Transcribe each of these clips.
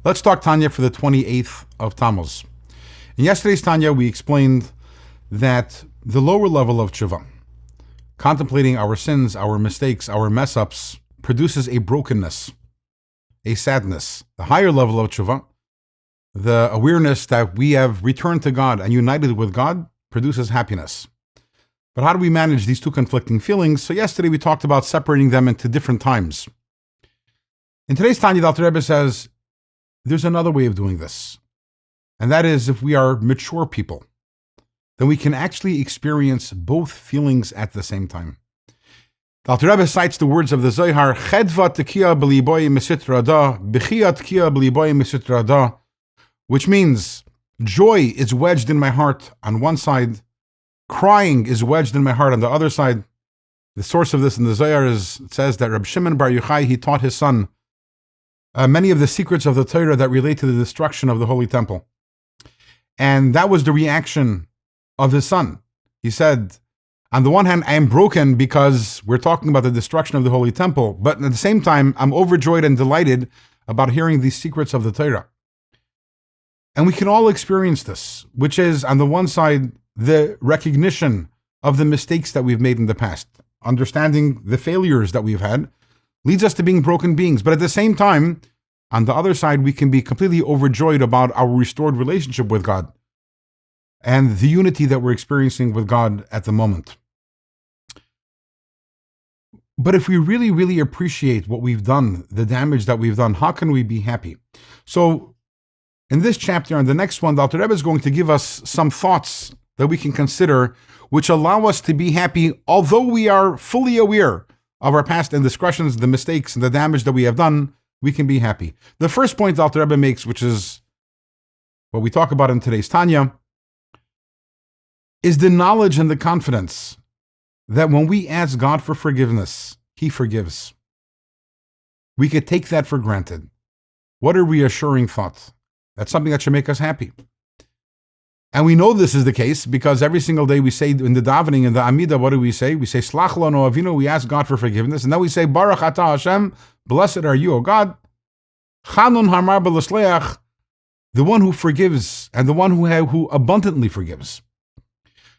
Let's talk Tanya for the 28th of Tamuz. In yesterday's Tanya, we explained that the lower level of tshuva, contemplating our sins, our mistakes, our mess-ups, produces a brokenness, a sadness. The higher level of tshuva, the awareness that we have returned to God and united with God, produces happiness. But how do we manage these two conflicting feelings? So yesterday we talked about separating them into different times. In today's Tanya, the Alter Rebbe says, there's another way of doing this. And that is, if we are mature people, then we can actually experience both feelings at the same time. The Alter Rebbe cites the words of the Zohar, Chedva tekiya b'liboy mesitra da, b'chia tekiya b'liboy mesitra da, which means joy is wedged in my heart on one side, crying is wedged in my heart on the other side. The source of this in the Zohar says that Rabbi Shimon Bar Yochai, he taught his son many of the secrets of the Torah that relate to the destruction of the Holy Temple. And that was the reaction of his son. He said, on the one hand, I am broken because we're talking about the destruction of the Holy Temple, but at the same time, I'm overjoyed and delighted about hearing these secrets of the Torah. And we can all experience this, which is, on the one side, the recognition of the mistakes that we've made in the past, understanding the failures that we've had, leads us to being broken beings. But at the same time, on the other side, we can be completely overjoyed about our restored relationship with God and the unity that we're experiencing with God at the moment. But if we really, really appreciate what we've done, the damage that we've done, how can we be happy? So in this chapter and the next one, the Alter Rebbe is going to give us some thoughts that we can consider, which allow us to be happy, although we are fully aware of our past indiscretions, the mistakes, and the damage that we have done, we can be happy. The first point the Alter Rebbe makes, which is what we talk about in today's Tanya, is the knowledge and the confidence that when we ask God for forgiveness, He forgives. We could take that for granted. What a reassuring thought. That's something that should make us happy. And we know this is the case because every single day we say in the davening, in the Amidah, what do we say? We say, Slach lanu avinu, we ask God for forgiveness. And then we say, Baruch atah Hashem, blessed are you, O God. Chanun hamar b'lesleach, the one who forgives and the one who abundantly forgives.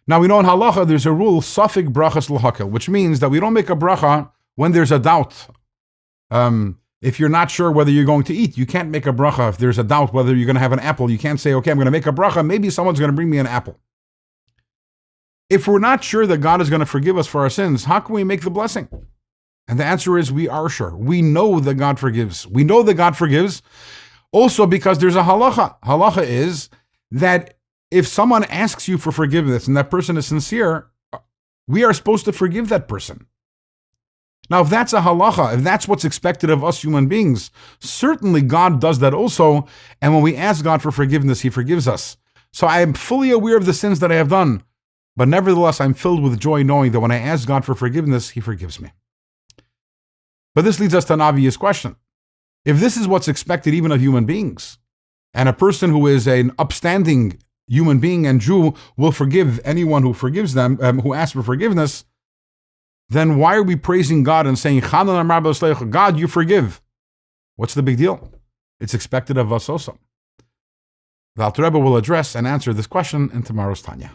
Now we know in halacha there's a rule, safek brachas l'hakel, which means that we don't make a bracha when there's a doubt. If you're not sure whether you're going to eat, you can't make a bracha. If there's a doubt whether you're going to have an apple, you can't say, okay, I'm going to make a bracha. Maybe someone's going to bring me an apple. If we're not sure that God is going to forgive us for our sins, how can we make the blessing? And the answer is we are sure. We know that God forgives. We know that God forgives also because there's a halacha. Halacha is that if someone asks you for forgiveness and that person is sincere, we are supposed to forgive that person. Now, if that's a halacha, if that's what's expected of us human beings, certainly God does that also. And when we ask God for forgiveness, He forgives us. So I am fully aware of the sins that I have done, but nevertheless, I'm filled with joy knowing that when I ask God for forgiveness, He forgives me. But this leads us to an obvious question. If this is what's expected even of human beings, and a person who is an upstanding human being and Jew will forgive anyone who forgives them, who asks for forgiveness, then why are we praising God and saying, God, you forgive? What's the big deal? It's expected of us also. The Alter Rebbe will address and answer this question in tomorrow's Tanya.